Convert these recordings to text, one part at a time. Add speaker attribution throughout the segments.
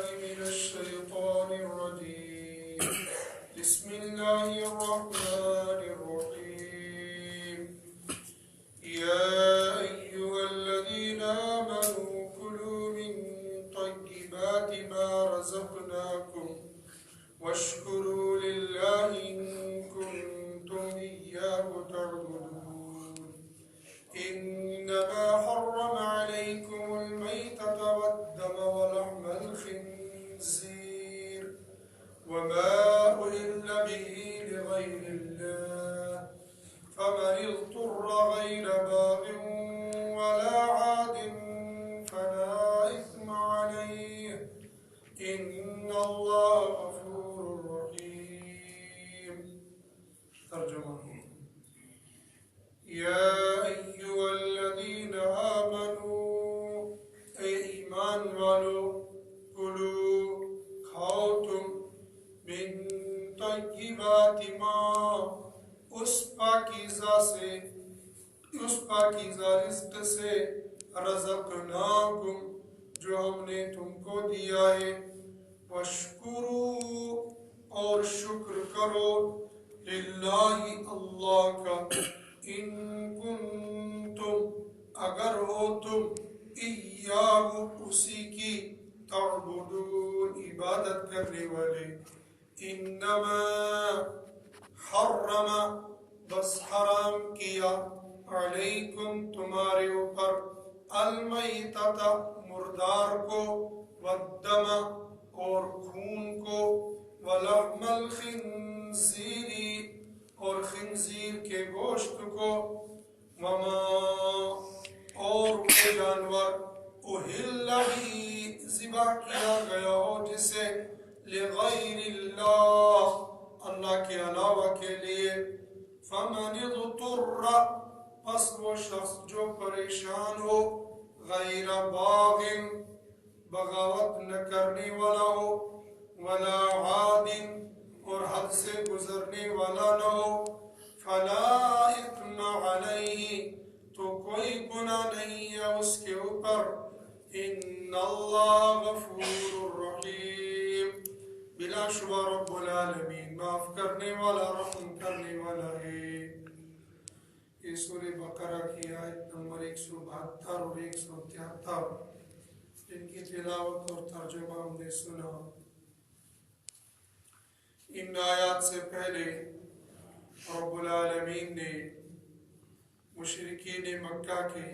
Speaker 1: من الشيطان الرجيم. بسم الله الرحمن الرحيم. يا أيها الذين آمنوا كلوا من طيبات ما رزقناكم واشكروا لله إن كنتم إياه تعبدون. إنما حرم عليكم الميتة والدم ولحم الخنزير وما أهل به لغير الله فمن اضطر غير باغ ولا عاد فلا إثم عليه إن الله غفور رحيم. ترجمہ یا ایھا الذین آمنوا، اے ایمان والو، کلو کھاؤ تم، من طیبات ما، اس پاکیزہ رزق سے، رزقناکم، جو ہم نے تم کو دیا ہے، واشکروا، اور شکر کرو، للہ، اللہ کا، ان کنتم، اگر ہو تم، ایاہ، اسی کی، تعبدون، عبادت کرنے والے. انما حرم، بس حرام کیا، علیکم، تمہارے اوپر، المیتۃ، مردار کو، والدم، اور خون کو، ولحم الخنزیر، اور خنزیر کے گوشت کو، وما، اور وہ جانور، اہل بھی، ذبح کیا گیا ہو جسے، لغیر اللہ، اللہ کے علاوہ کے لیے، فمن اضطر، پس وہ شخص جو پریشان ہو، غیر باغ، بغاوت نہ کرنے والا ہو، ولا عاد، اور حد سے گزرنے والا نہ ہو، فلا اثم علیہ، تو کوئی گناہ نہیں ہے اس کے اوپر، ان اللہ غفور الرحیم، بلا شبہ رب العالمین معاف کرنے والا، رحم کرنے والا ہے. یہ سورہ بقرہ کی آیت نمبر 172 اور 173، جن کی تلاوت اور ترجمہ ہم نے سنا. ان آیات سے پہلے رب العالمین نے مشرکین مکہ کے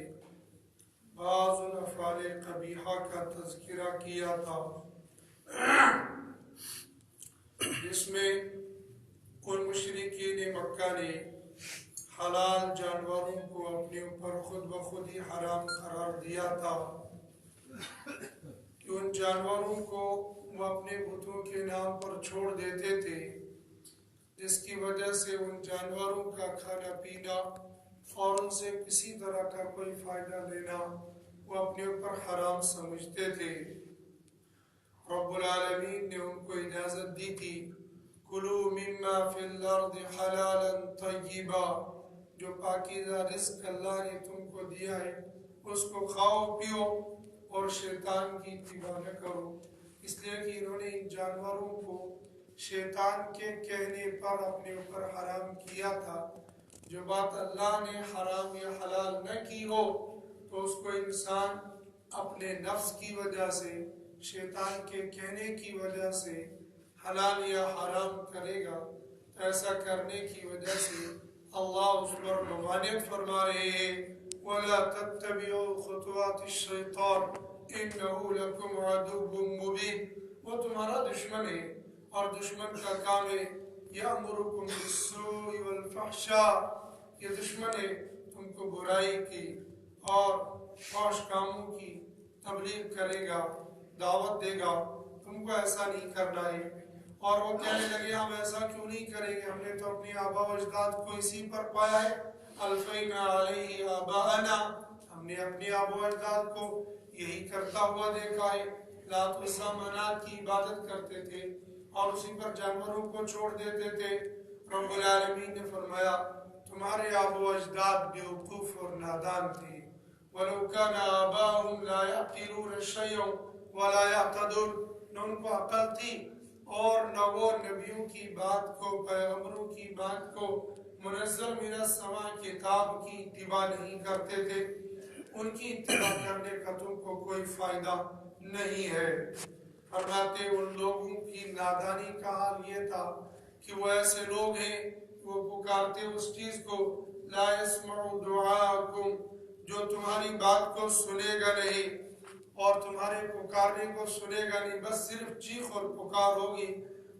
Speaker 1: بعض الافعال قبیحہ کا تذکرہ کیا تھا، جس میں ان مشرکین مکہ نے حلال جانوروں کو اپنے اوپر خود بخود ہی حرام قرار دیا تھا، کہ ان جانوروں کو وہ اپنے بتوں کے نام پر چھوڑ دیتے تھے، جس کی وجہ سے ان جانوروں کا کھانا پینا اور ان سے کسی طرح کا کوئی فائدہ لینا وہ اپنے اوپر حرام سمجھتے تھے. رب العالمین نے ان کو اجازت دی تھی، کلوا مما فی الارض حلالا طیبا، جو پاکیزہ رزق اللہ نے تم کو دیا ہے اس کو کھاؤ پیو اور شیطان کی اتباع نہ کرو، اس لیے کہ انہوں نے ان جانوروں کو شیطان کے کہنے پر اپنے اوپر حرام کیا تھا. جو بات اللہ نے حرام یا حلال نہ کی ہو تو اس کو انسان اپنے نفس کی وجہ سے، شیطان کے کہنے کی وجہ سے حلال یا حرام کرے گا، تو ایسا کرنے کی وجہ سے اللہ اس پر ممانعت فرما رہے ہیں، وَلَا تَتَّبِعُوا خُطُوَاتِ الشَّيْطَانِ إِنَّهُ لَكُمْ عَدُوٌّ مُّبِينٌ، وہ تمہارا دشمن ہے، اور دشمن کا کام ہے یأمرکم بالسوء والفحشاء، یہ دشمن ہے تم کو برائی کی اور فحش کاموں کی تبلیغ کرے گا، دعوت دے گا، تم کو ایسا نہیں کرنا ہے. اور وہ کہنے لگے ہم ایسا کیوں نہیں کریں گے، ہم نے تو اپنے آبا و اجداد کو اسی پر پایا ہے، الفینا علیہ آباءنا، ہم نے اپنے آبا و اجداد کو یہی کرتا ہوا دیکھا ہے. لات و عزیٰ منات کی عبادت کرتے تھے اور اسی پر جانوروں کو چھوڑ دیتے تھے. رب العالمین نے فرمایا تمہارے آبا و اجداد بیوقوف اور نادان تھے. وَلَوْ كَانَ آبَاؤُهُمْ لَا يَعْقِلُونَ شَيْئًا وَلَا يَهْتَدُونَ، نہ ان کو عقل تھی اور نہ وہ نبیوں کی بات کو پیغمبروں کی بات کو منزل من السماء کتاب کی اتباع نہیں کرتے تھے ان کی اتباع کرنے کا تم کو کوئی فائدہ نہیں ہے فرماتے ان لوگوں کی نادانی کا حال یہ تھا کہ وہ ایسے لوگ ہیں وہ پکارتے اس چیز کو لا يسمع دعاءکم جو تمہاری بات کو سنے گا نہیں اور تمہارے پکارنے کو سنے گا نہیں بس صرف چیخ اور پکار ہوگی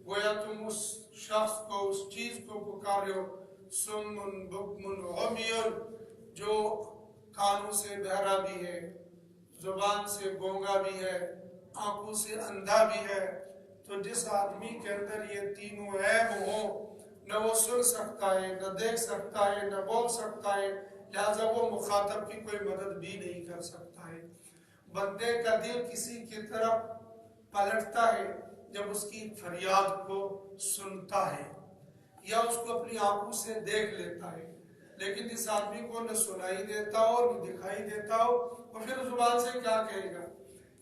Speaker 1: گویا تم اس شخص کو اس چیز کو پکار رہے ہو سم بکم عمی جو کانوں سے بہرا بھی ہے زبان سے گونگا بھی ہے آنکھوں سے اندھا بھی ہے تو جس آدمی کے اندر یہ تینوں عیب ہوں نہ وہ سن سکتا ہے نہ دیکھ سکتا ہے نہ بول سکتا ہے لہذا وہ مخاطب کی کوئی مدد بھی نہیں کر سکتا ہے بندے کا دل کسی کی طرف پلٹتا ہے جب اس کی فریاد کو سنتا ہے یا اس کو اپنی آنکھوں سے دیکھ لیتا ہے لیکن اس آدمی کو نہ سنائی دیتا ہو نہ دکھائی دیتا ہو اور پھر زبان سے کیا کہے گا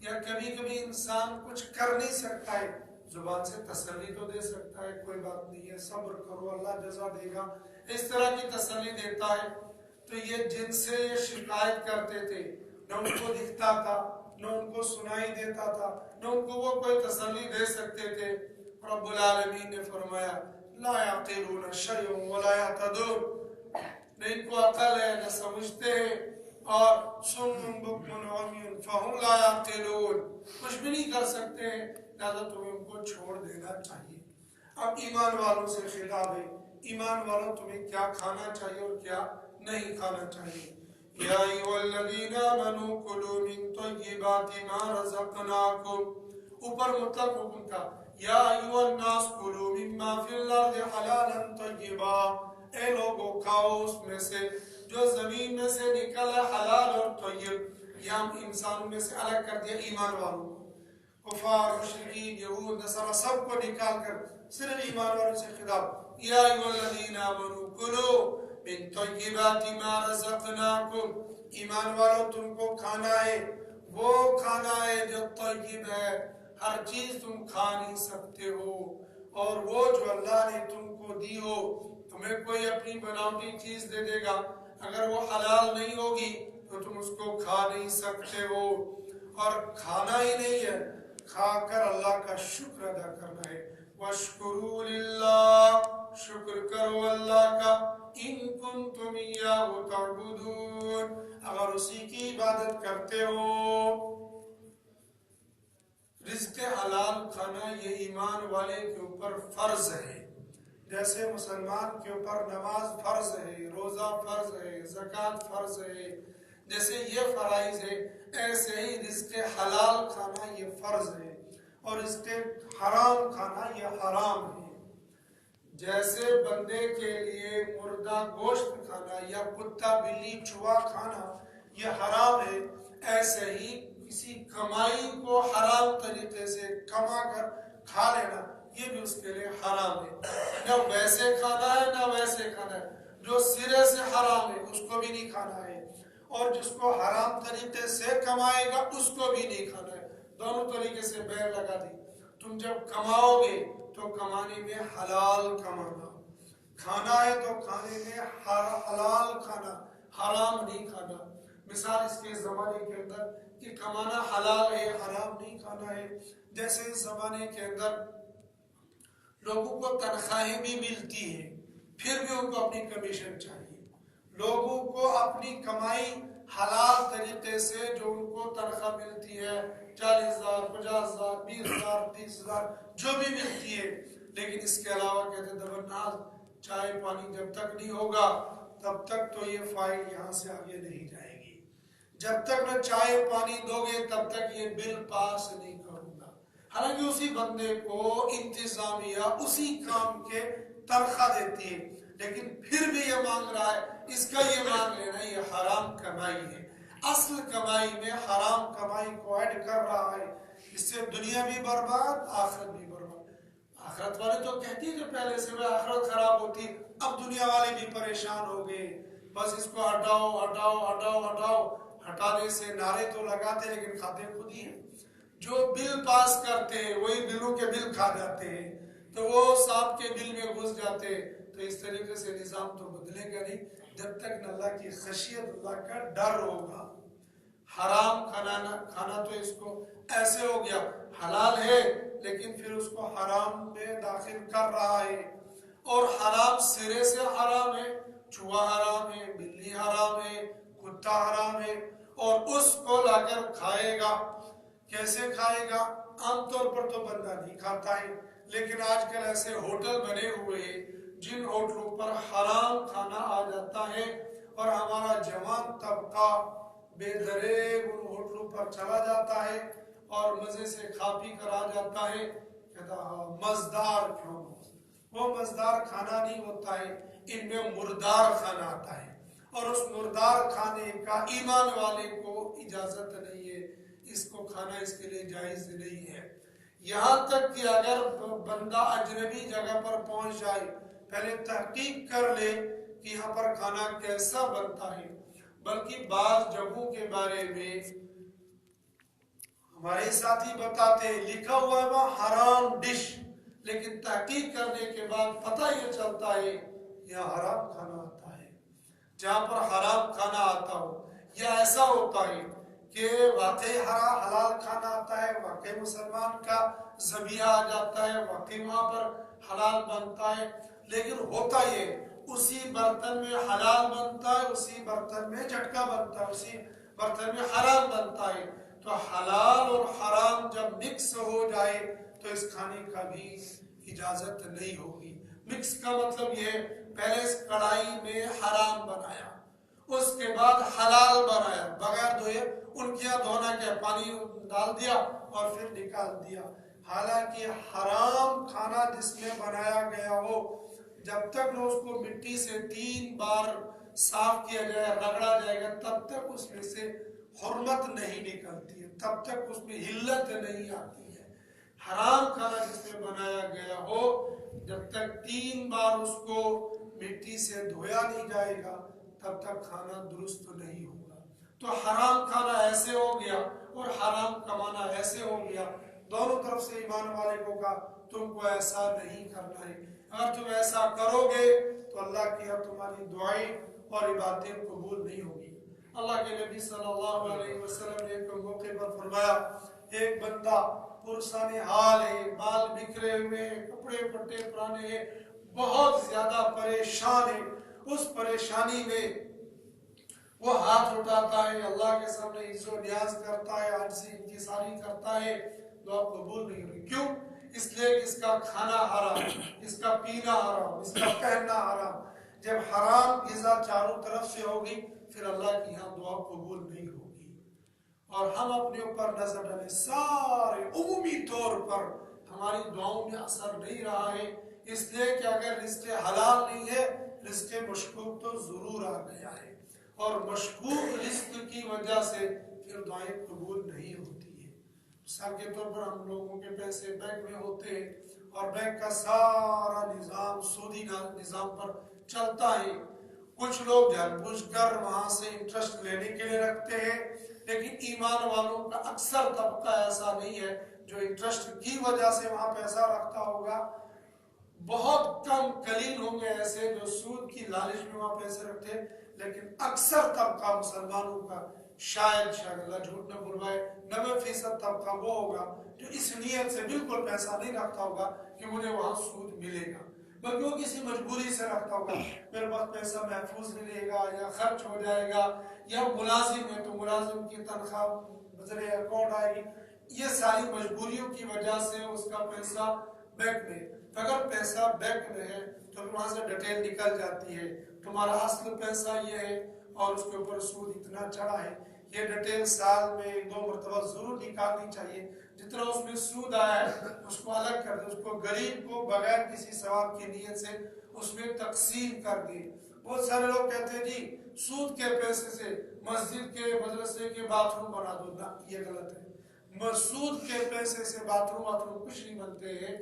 Speaker 1: یا کبھی کبھی انسان کچھ کر نہیں سکتا ہے زبان سے تسلی تو دے سکتا ہے کوئی بات نہیں ہے صبر کرو اللہ جزا دے گا اس طرح کی تسلی دیتا ہے تو یہ جن سے یہ شکایت کرتے تھے نہ ان کو دکھتا تھا نہ ان کو سنائی دیتا تھا نہ ان کو وہ کوئی تسلی دے سکتے تھے رب العالمین نے فرمایا لا یعقلون شیئا ولا یهتدون نہ ان کو عقل ہے نہ سمجھتے ہیں اور سم بکم عمی فہم لا یعقلون کچھ بھی نہیں کر سکتے ہیں لہذا تمہیں ان کو چھوڑ دینا چاہیے اب ایمان والوں سے خطاب ہے ایمان والوں تمہیں کیا کھانا چاہیے اور کیا نہیں کھانا چاہیے یا ایھا الذین آمنوا کلوا من طیبات ما رزقناکم اوپر مطلق حکم تھا یا ایھا الناس کلوا مما فی الارض حلالا طیبا اے لوگوں کھاؤ اس میں سے جو زمین میں سے نکلا حلال اور طیب یہ ہم انسانوں میں سے الگ کر دیا ایمان والوں کو کفار مشرکین یہود نصارہ سب کو نکال کر صرف ایمان والوں سے خطاب یا ایھا الذین آمنوا کلوا من طیبات ما رزقناکم ایمان والوں تم کو کھانا ہے وہ کھانا ہے جو طیب ہے ہر چیز تم کھا نہیں سکتے ہو اور وہ جو اللہ نے تم کو دی ہو تمہیں کوئی اپنی بناوٹی چیز دے دے گا اگر وہ حلال نہیں ہوگی تو تم اس کو کھا نہیں سکتے ہو اور کھانا ہی نہیں ہے کھا کر اللہ کا شکر ادا کرنا ہے وَاشْكُرُوا لِلَّهِ شکر کرو اللہ کا ان کنتم ایاہ تعبدون اگر اسی کی عبادت کرتے ہو رزق حلال کھانا یہ ایمان والے کے اوپر فرض ہے جیسے مسلمان کے اوپر نماز فرض ہے روزہ فرض ہے زکوٰۃ فرض ہے جیسے یہ فرائض ہے ایسے ہی رزق حلال کھانا یہ فرض ہے اور رزق حرام کھانا یہ حرام ہے جیسے بندے کے لیے مردہ گوشت کھانا یا کتا بلی چوہا کھانا یہ حرام ہے ایسے ہی کسی کمائی کو حرام طریقے سے کما کر کھا لینا یہ بھی اس کے لیے حرام ہے نہ ویسے کھانا ہے نہ ویسے کھانا ہے جو سرے سے حرام ہے اس کو بھی نہیں کھانا ہے اور جس کو حرام طریقے سے کمائے گا اس کو بھی نہیں کھانا ہے دونوں طریقے سے بیر لگا دی تم جب کماؤ گے تو کمانے میں حلال کمانا کھانا ہے تو کھانے میں حلال کھانا حرام نہیں کھانا مثال اس کے زمانے کے اندر کہ کمانا حلال ہے حرام نہیں کھانا ہے جیسے اس زمانے کے اندر لوگوں کو تنخواہیں بھی ملتی ہیں پھر بھی ان کو اپنی کمیشن چاہیے لوگوں کو اپنی کمائی حلال طریقے سے جو ان کو تنخواہ ملتی ہے 40,000 50,000 20,000 30,000 جو بھی ملتی ہے لیکن اس کے علاوہ کہتے ہیں دبرناز چائے پانی جب تک نہیں ہوگا تب تک تو یہ فائل یہاں سے آگے نہیں جائے گی جب تک نہ چائے پانی دو گے تب تک یہ بل پاس نہیں کروں گا حالانکہ اسی بندے کو انتظامیہ اسی کام کے تنخواہ دیتی ہے لیکن پھر بھی یہ مانگ رہا ہے اس کا یہ مانگ لینا یہ حرام کمائی ہے اصل کمائی میں حرام کمائی کو ایڈ کر رہا ہے اس سے دنیا بھی برباد آخرت بھی برباد آخرت والے تو کہتی ہے کہ پہلے سے وہ آخرت خراب ہوتی اب دنیا والے بھی پریشان ہو گئے بس اس کو ہٹاؤ ہٹاؤ ہٹاؤ ہٹاؤ ہٹانے سے نعرے تو لگاتے لیکن کھاتے خود ہی ہیں جو بل پاس کرتے ہیں وہی بلوں کے بل کھا جاتے ہیں، تو وہ سانپ کے بل میں گھس جاتے ہیں۔ تو اس طریقے سے نظام تو بدلے گا نہیں جب تک نہ اللہ کی خشیت، اللہ کا ڈر ہوگا۔ حرام کھانا تو اس کو ایسے ہو گیا، حلال ہے لیکن پھر اس کو حرام میں داخل کر رہا ہے، اور حرام سرے سے حرام ہے، چوہا حرام ہے، بلی حرام ہے، کتا حرام ہے، اور اس کو لا کر کھائے گا۔ کیسے کھائے گا؟ عام طور پر تو بندہ نہیں کھاتا ہے، لیکن آج کل ایسے ہوٹل بنے ہوئے ہیں جن ہوٹلوں پر حرام کھانا آ جاتا ہے، اور ہمارا جوان طبقہ بے دریغ ان ہوٹلوں پر چلا جاتا ہے اور مزے سے کھا پی کر آ جاتا ہے، کہتا مزدار کیوں؟ وہ مزدار کھانا نہیں ہوتا ہے، ان میں مردار کھانا آتا ہے، اور اس مردار کھانے کا ایمان والے کو اجازت نہیں ہے، اس کو کھانا اس کے لیے جائز نہیں ہے۔ یہاں تک کہ اگر بندہ اجنبی جگہ پر پہنچ جائے، پہلے تحقیق کر لے کہ یہاں پر کھانا کیسا بنتا ہے۔ بلکہ بعض جگہوں کے بارے میں ہمارے ساتھی بتاتے ہیں لکھا ہوا ہے وہاں حرام ڈش، لیکن تحقیق کرنے کے بعد پتہ یہ چلتا ہے یہاں حرام کھانا آتا ہے۔ جہاں پر حرام کھانا آتا ہو، یا ایسا ہوتا ہے کہ واقعی حلال کھانا آتا ہے، واقعی مسلمان کا ذبیحہ آ جاتا ہے، واقعی وہاں پر حلال بنتا ہے، لیکن ہوتا یہ اسی برتن میں حلال بنتا ہے، اسی برتن میں جھٹکا بنتا ہے، اسی برتن میں حرام بنتا ہے۔ تو حلال اور حرام جب مکس ہو جائے تو اس کھانے کا بھی اجازت نہیں ہوگی۔ مکس کا مطلب یہ پہلے اس کڑھائی میں حرام بنایا، اس کے بعد حلال بنایا، بغیر دھوئے انکیاں دھونا کیا، پانی ڈال دیا اور پھر نکال دیا۔ حالانکہ حرام کھانا جس میں بنایا گیا ہو، جب تک نہ اس کو مٹی سے 3 بار صاف کیا جائے، رگڑا جائے گا، تب تک اس میں سے حرمت نہیں نکلتی ہے، تب تک اس میں حلت نہیں آتی ہے۔ حرام کھانا جس میں بنایا گیا ہو، جب تک 3 بار اس کو مٹی سے دھویا نہیں جائے گا تب تک کھانا درست نہیں ہوگا۔ تو حرام کھانا ایسے ہو گیا اور حرام کمانا ایسے ہو گیا، دونوں طرف سے ایمان والے کو کہا تم کو ایسا نہیں کرنا ہے۔ اگر تم ایسا کرو گے تو اللہ کی اور تمہاری دعائیں اور عبادتیں قبول نہیں ہوگی۔ اللہ کے نبی صلی اللہ علیہ وسلم نے ایک موقع پر فرمایا، ایک بندہ پرسان حال ہے، بال بکھرے ہوئے ہیں، کپڑے پٹے پرانے ہیں، بہت زیادہ پریشان ہے، اس پریشانی میں وہ ہاتھ اٹھاتا ہے، اللہ کے سامنے عز و نیاز کرتا ہے، عاجزی انکساری کرتا ہے، دعا قبول نہیں ہوئی۔ کیوں؟ اس لیے کہ اس کا کھانا حرام، اس کا پینا حرام، اس کا پہننا حرام۔ جب حرام غذا چاروں طرف سے ہوگی پھر اللہ کی یہاں دعا قبول نہیں ہوگی۔ اور ہم اپنے اوپر نظر ڈالیں، سارے عمومی طور پر ہماری دعاؤں میں اثر نہیں رہا ہے، اس لیے کہ اگر رزق حلال نہیں ہے، رزق مشکوک تو ضرور آ گیا ہے، اور مشکوک رزق کی وجہ سے پھر دعائیں قبول نہیں ہوتی ہے۔ مثال کے طور پر ہم لوگوں کے پیسے بینک میں ہوتے ہیں اور بینک کا سارا نظام سودی نظام پر چلتا ہے، کچھ لوگ جان بوجھ کر وہاں سے انٹرسٹ لینے کے لیے رکھتے ہیں، لیکن ایمان والوں کا اکثر طبقہ ایسا نہیں ہے جو انٹرسٹ کی وجہ سے وہاں پیسہ رکھتا ہوگا۔ بہت کم قلیل ہوں گے ایسے جو سود کی لالچ میں وہاں پیسے رکھتے ہیں، لیکن اکثر طبقہ مسلمانوں کا شاید اللہ جھوٹ نہ بلوائے 90% طبقہ وہ ہوگا جو اس نیت سے بالکل پیسہ نہیں رکھتا ہوگا کہ مجھے وہاں سود ملے گا، بلکہ وہ کسی مجبوری سے رکھتا ہوگا، میرے پاس پیسہ محفوظ ملے گا یا خرچ ہو جائے گا، یا ملازم ہے تو ملازم کی تنخواہ بذریعہ اکاؤنٹ آئے گی، یہ ساری مجبوریوں کی وجہ سے اس کا پیسہ بینک میں۔ اگر پیسہ بینک میں ہے تو وہاں سے ڈیٹیل نکل جاتی ہے، تمہارا اصل پیسہ یہ ہے اور اس کے اوپر سود اتنا چڑھا ہے، یہ ڈیٹیل سال میں 2 مرتبہ ضرور نکالنی چاہیے، جتنا اس میں سود آیا ہے اس کو الگ کر دے، اس کو غریب کو بغیر کسی ثواب کی نیت سے اس میں تقسیم کر دے۔ بہت سارے لوگ کہتے ہیں جی سود کے پیسے سے مسجد کے مدرسے کے باتھ روم بنا دو، نہ یہ غلط ہے۔ سود کے پیسے سے باتھ روم کچھ نہیں بنتے ہیں،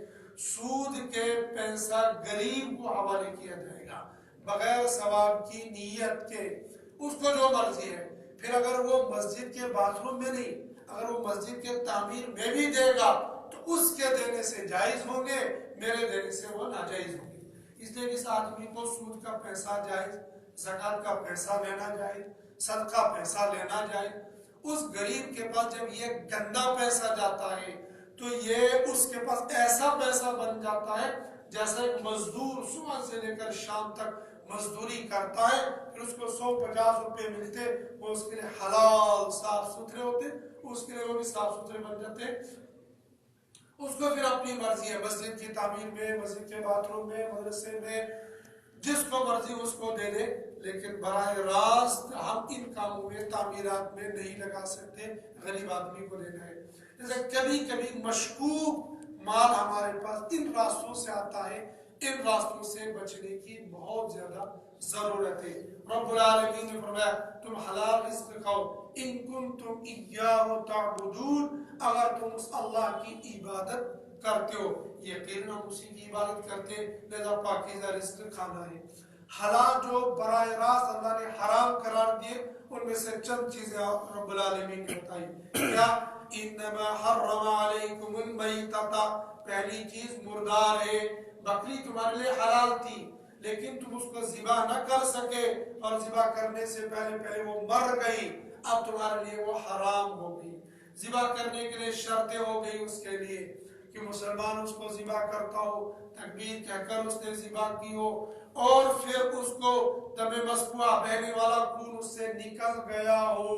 Speaker 1: سود کے پیسہ غریب کو حوالے کیا جائے گا بغیر ثواب کی نیت کے، اس کو جو مرضی ہے۔ پھر اگر وہ مسجد کے باتھ روم میں نہیں، اگر وہ مسجد کے تعمیر میں بھی دے گا تو اس کے دینے سے جائز ہوں گے، میرے دینے سے وہ ناجائز ہوں گے۔ اس لیے اس آدمی کو سود کا پیسہ جائز، زکوٰۃ کا پیسہ لینا جائز، صدقہ پیسہ لینا جائز۔ اس غریب کے پاس جب یہ گندا پیسہ جاتا ہے تو یہ اس کے پاس ایسا پیسہ بن جاتا ہے جیسا ایک مزدور صبح سے لے کر شام تک مزدوری کرتا ہے، پھر اس کو 150 روپے ملتے، وہ اس کے لیے حلال صاف ستھرے ہوتے، اس کے لیے وہ بھی صاف ستھرے بن جاتے۔ اس کو پھر اپنی مرضی ہے، مسجد کی تعمیر میں، مسجد کے باتھ روم میں، مدرسے میں، جس کو مرضی اس کو دے دے، لیکن براہ راست ہم ان کاموں میں تعمیرات میں نہیں لگا سکتے، غریب آدمی کو دینا ہے۔ جیسے کبھی کبھی مشکوک مال ہمارے پاس ان راستوں سے آتا ہے، ان راستوں سے بچنے کی بہت زیادہ ضرورت ہے۔ رب العالمین نے فرمایا تم حلال رزق کھاؤ، ان کنتم ایاہ تعبدون، اگر تم اس اللہ کی عبادت کرتے ہو، یقیناً ہم اسی کی عبادت کرتے، لہذا پاکیزہ رزق کھانا ہے۔ حلال جو براہ راست اللہ نے حرام قرار دیے، ان میں سے چند چیزیں رب العالمین نے بتائی۔ کیا؟ انما حرم علیکم المیتۃ، پہلی چیز مردار ہے۔ بکری تمہارے لیے حلال تھی لیکن تم اس کو ذبح نہ کر سکے، اور ذبح کرنے سے پہلے وہ مر گئی، اب تمہارے لیے وہ حرام ہو گئی۔ ذبح کرنے کے لیے شرطیں ہو گئی اس کے لیے کہ مسلمان اس کو ذبح کرتا ہو، تکبیر کہہ کر اس نے ذبح کی ہو، اور پھر اس کو دم مسفوح بہنے والا خون اس سے نکل گیا ہو،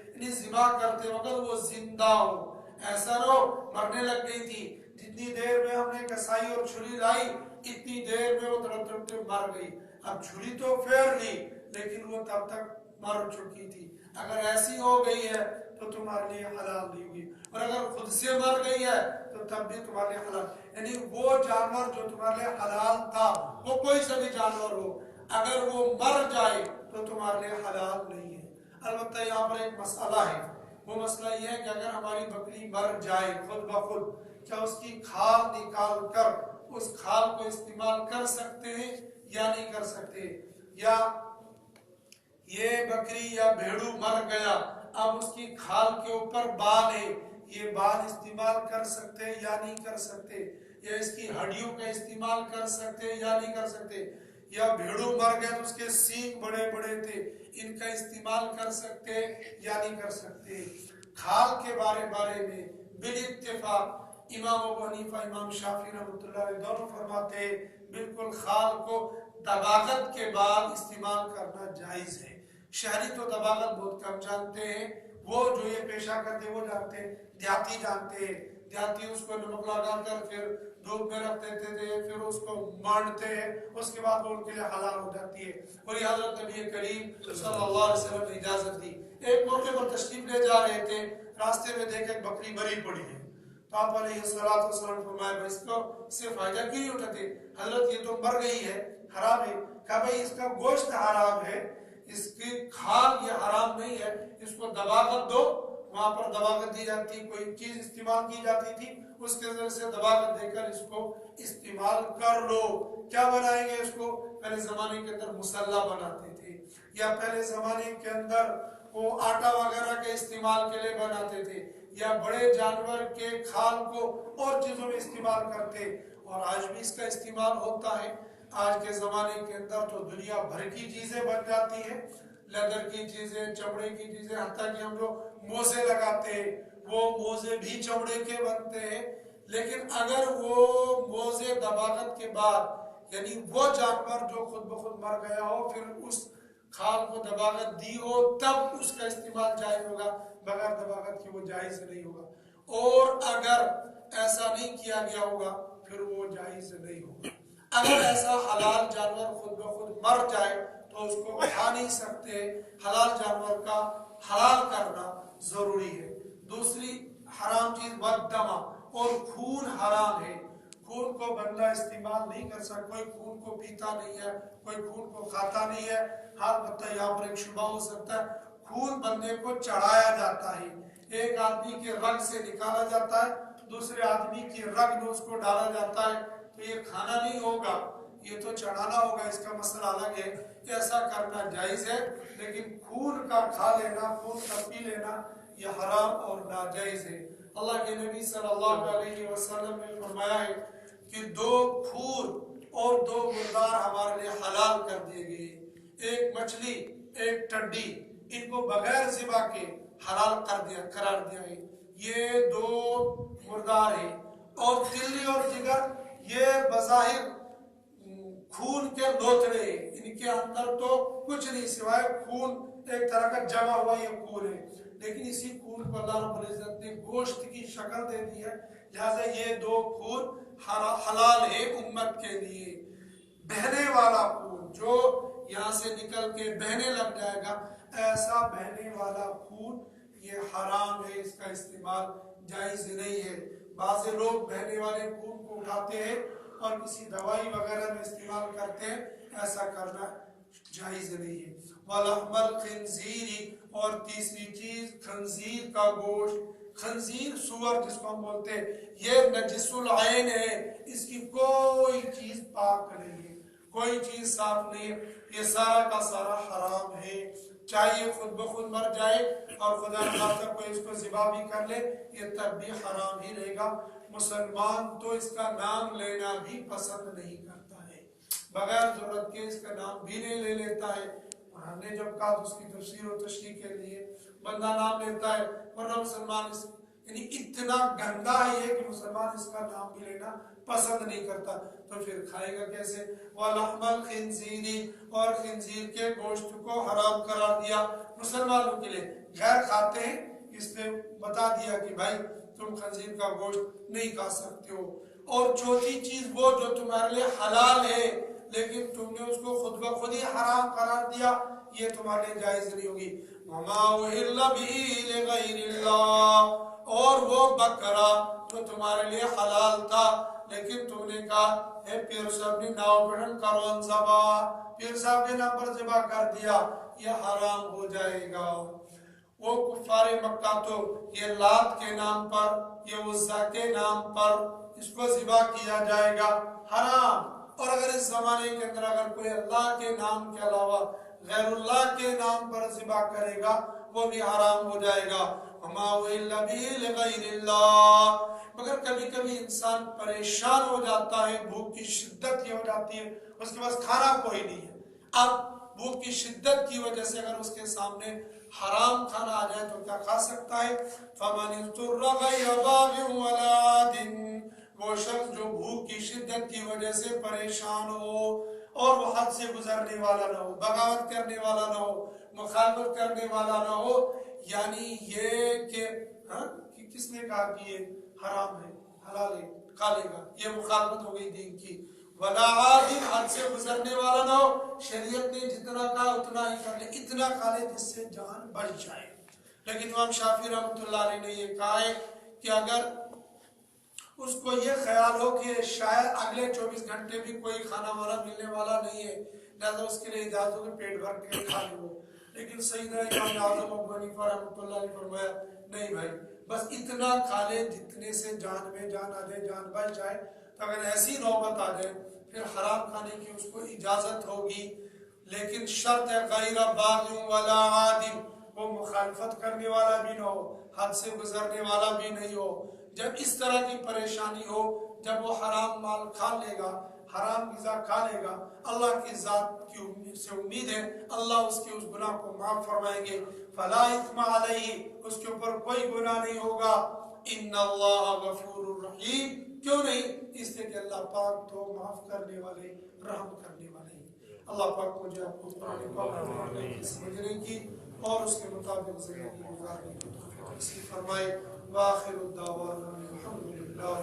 Speaker 1: یعنی ذبح کرتے وقت وہ زندہ ہو، ایسا نہ ہو مرنے لگ گئی تھی، جتنی دیر میں ہم نے کسائی اور چھری لائی اتنی دیر میں وہ تڑپ کے مر گئی، اب چھری تو پھیر لی لیکن وہ تب تک مر چکی تھی۔ اگر ایسی ہو گئی ہے تو تمہارے لیے حلال نہیں ہوئی، اور اگر خود سے مر گئی ہے تو تب بھی تمہارے لیے حلال، یعنی وہ جانور جو تمہارے لیے حلال تھا، وہ کوئی سا بھی جانور ہو، اگر وہ مر جائے تو تمہارے لیے حلال نہیں ہے۔ البتہ یہاں پر ایک مسئلہ ہے، وہ مسئلہ یہ ہے کہ اگر ہماری بکری مر جائے خود بخود، کیا اس کی کھال نکال کر اس کھال کو استعمال کر سکتے ہیں یا نہیں کر سکتے؟ یا یہ بکری یا بھیڑو مر گیا، اب اس کی کھال کے اوپر بال ہے، یہ بال استعمال کر سکتے یا نہیں کر سکتے؟ یا اس کی ہڈیوں کا استعمال کر سکتے یا نہیں کر سکتے؟ یا بھیڑو مر گیا تو اس کے سینگ بڑے بڑے تھے، ان کا استعمال کر سکتے یا نہیں کر سکتے؟ کھال کے بارے میں بالاتفاق امام ابو حنیفہ، امام شافعی رحمۃ اللہ علیہ دونوں فرماتے ہیں بالکل کھال کو دباغت کے بعد استعمال کرنا جائز ہے۔ شہری تو دباغت بہت کم جانتے ہیں، وہ جو یہ پیشہ کرتے وہ جانتے ہیں، دیہاتی جانتے ہیں، دیہاتی اس کو نمک لگا کر پھر دھوپ میں رکھ دیتے تھے، پھر اس کو مانڈتے ہیں، اس کے بعد وہ ان کے لیے حلال ہو جاتی ہے، اور یہ حضرت نبی کریم صلی اللہ علیہ وسلم نے اجازت دی۔ ایک موقع پر تشریف لے جا رہے تھے، راستے میں دیکھے بکری مری پڑی ہے، تو آپ علیہ الصلوۃ والسلام فرمایا اس کو سے فائدہ کیوں نہیں اٹھاتے؟ حضرت یہ تو مر گئی ہے، حرام ہے۔ کہا بھائی اس کا گوشت حرام ہے، اس کی کھال یہ حرام نہیں ہے، اس کو دباغت دو، وہاں پر دباغت دی جاتی، کوئی چیز استعمال کی جاتی تھی، اس کے ذریعے سے دباغت دے کر اس کو استعمال کر لو۔ کیا بنائیں گے اس کو؟ پہلے زمانے کے اندر مسلح بناتے تھے، یا پہلے زمانے کے اندر وہ آٹا وغیرہ کے استعمال کے لیے بناتے تھے، یا بڑے جانور کے کھال کو اور چیزوں میں استعمال کرتے، اور آج بھی اس کا استعمال ہوتا ہے۔ آج کے زمانے کے اندر تو دنیا بھر کی چیزیں بن جاتی ہیں، لیدر کی چیزیں، چمڑے کی چیزیں، حتیٰ کہ ہم جو موزے لگاتے ہیں وہ موزے بھی چمڑے کے بنتے ہیں، لیکن اگر وہ موزے دباغت کے بعد، یعنی وہ جانور جو خود بخود مر گیا ہو پھر اس کھال کو دباغت دی ہو تب اس کا استعمال جائز ہوگا، بغیر دباغت کی وہ جائز نہیں ہوگا، اور اگر ایسا نہیں کیا گیا ہوگا پھر وہ جائز نہیں ہوگا۔ اگر ایسا حلال جانور خود بخود مر جائے تو اس کو کھا نہیں سکتے، حلال جانور کا حلال کرنا ضروری ہے۔ دوسری حرام چیز والدمہ، اور خون حرام ہے، خون کو بندہ استعمال نہیں کر سکتا، کوئی خون کو پیتا نہیں ہے، کوئی خون کو کھاتا نہیں ہے۔ ہاں البتہ یہاں پر ایک شبہ ہو سکتا ہے، خون بندے کو چڑھایا جاتا ہے، ایک آدمی کے رگ سے نکالا جاتا ہے، دوسرے آدمی کی رگ میں اس کو ڈالا جاتا ہے، تو یہ کھانا نہیں ہوگا، یہ تو چڑھانا ہوگا، اس کا مسئلہ الگ ہے، ایسا کرنا جائز ہے، لیکن خون کا کھا لینا، خون کا پی لینا یہ حرام اور ناجائز ہے۔ اللہ کے نبی صلی اللہ علیہ وسلم نے فرمایا ہے کہ 2 پھور اور 2 مردار ہمارے لیے حلال کر دیے گئے، ایک مچھلی ایک ٹڈی، ان کو بغیر ذبح کے حلال قرار دیا ہے۔ یہ 2 مردار ہیں، اور تلی اور جگر یہ بظاہر خون کے لوتھڑے، ان کے اندر تو کچھ نہیں سوائے خون، ایک طرح کا جمع ہوا یہ خون ہے، لیکن اسی خون کو اللہ رب العزت نے گوشت کی شکل دے دی ہے، لہذا یہ 2 خون حلال ہے امت کے لیے۔ بہنے والا خون جو یہاں سے نکل کے بہنے لگ جائے گا، ایسا بہنے والا خون یہ حرام ہے، اس کا استعمال جائز نہیں ہے۔ بعض لوگ بہنے والے خون کو اٹھاتے ہیں اور کسی دوائی وغیرہ میں استعمال کرتے ہیں، ایسا کرنا جائز نہیں ہے۔ وَلَحْمَ الْخِنْزِيرِ، اور تیسری چیز خنزیر کا گوشت۔ خنزیر سور جس کو ہم بولتے ہیں، یہ نجس العین ہے، اس کی کوئی چیز پاک نہیں ہے، کوئی چیز صاف نہیں ہے، یہ سارا کا سارا حرام ہے۔ چاہے یہ خود بخود مر جائے اور خدا نخواستہ کوئی اس کو ذبح بھی کر لے، یہ تب بھی حرام ہی رہے گا۔ مسلمان تو اس کا نام لینا بھی پسند نہیں کرتا ہے، بغیر ضرورت کے اس کا نام بھی نہیں لے لیتا ہے۔ اور ہم نے جب کہا تو اس کی تفسیر و تشریح کے لیے بندہ نام لیتا ہے، ورنہ مسلمان یعنی اتنا گندا ہے کہ مسلمان اس کا نام بھی لینا پسند نہیں کرتا، تو پھر کھائے گا کیسے؟ وَلَحْمَ الْخِنْزِيرِ، اور خنزیر کے گوشت کو حرام قرار دیا مسلمانوں کے لیے۔ غیر کھاتے ہیں، اس نے بتا دیا کہ بھائی تم خنزیر کا گوشت نہیں کھا سکتے ہو۔ اور چوتھی چیز وہ جو تمہارے لیے حلال ہے لیکن تم نے اس کو خود بخود ہی حرام قرار دیا، یہ تمہارے لیے جائز نہیں ہوگی۔ وَمَا أُحِلَّ بِهِ لِغَيْرِ اللَّهِ، اور وہ بکرا جو تمہارے لیے حلال تھا لیکن تم نے کہا اے پیر صاحب نے ناؤ پڑھن کرون ذبح، پیر صاحب نے نام پر ذبح کر دیا، یہ حرام ہو جائے گا۔ وہ کفار مکہ تو یہ لات کے نام پر، یہ عزا کے نام پر اس کو ذبح کیا جائے گا، حرام۔ اور اگر اس زمانے کے اندر اگر کوئی اللہ کے نام کے علاوہ غیر اللہ کے نام پر ذبح کرے گا، وہ بھی حرام ہو جائے گا۔ وَمَا أُحِلَّ بِهِ لِغَيْرِ اللَّهِ، مگر کبھی کبھی انسان پریشان ہو جاتا ہے، بھوک کی شدت یہ ہو جاتی ہے، اس کے پاس کھانا کوئی نہیں ہے، اب بھوک کی شدت کی وجہ سے اگر اس کے سامنے حرام کھانا آ جائے تو کیا کھا سکتا ہے؟ فَمَنِ اضْطُرَّ غَيْرَ بَاغٍ وَلَا عَادٍ، وہ شخص جو بھوک کی شدت کی وجہ سے پریشان ہو اور وہ حد سے گزرنے والا نہ ہو، بغاوت کرنے والا نہ ہو، مخالفت کرنے والا نہ ہو، یعنی یہ کہ کس نے کہا کہ یہ حرام ہے حلال ہے کھا لے گا، یہ مخالفت ہو گئی دین کی۔ ولا عادٍ، حد سے گزرنے والا نہ ہو، شریعت نے جتنا کہا اتنا ہی کر لے، اتنا کھا لے جس سے جان بچ جائے۔ لیکن امام شافعی رحمۃ اللہ علیہ نے یہ کہا ہے کہ اگر اس کو یہ خیال ہو کہ شاید اگلے 24 گھنٹے بھی کوئی کھانا والا ملنے والا نہیں ہے، لہذا اس کے لیے اجازت ہو کہ پیٹ بھر کے کھا لے وہ، لیکن سیدنا امام اعظم ابو حنیفہ رحمۃ اللہ علیہ نے فرمایا نہیں بھائی، بس اتنا کھا لے جتنے سے جان میں جان آ جائے، جان بچ جائے۔ تو اگر ایسی نوبت آ جائے پھر حرام کھانے کی اس کو اجازت ہوگی، لیکن شرط ہے غیر باغ ولا عاد، وہ مخالفت کرنے والا بھی نہ ہو، حد سے گزرنے والا بھی نہیں ہو۔ جب اس طرح کی پریشانی ہو، جب وہ حرام مال کھا لے گا، حرام غذا کھا لے گا، اللہ کی ذات کی سے امید ہے اللہ اس کے اس گناہ کو معاف فرمائیں گے۔ فلا اثم علیہ، اس کے اوپر کوئی گناہ نہیں ہوگا۔ ان اللہ غفور الرحیم، کیوں نہیں؟ اس لیے کہ اللہ پاک تو معاف کرنے والے، رحم کرنے والے ہیں۔ اللہ پاک مجھے آپ کو قرآن پاک سمجھنے کی اور اس کے مطابق زندگی گزارنے کی توفیق نصیب فرمائے۔ وآخر الدعوانا الحمد للہ۔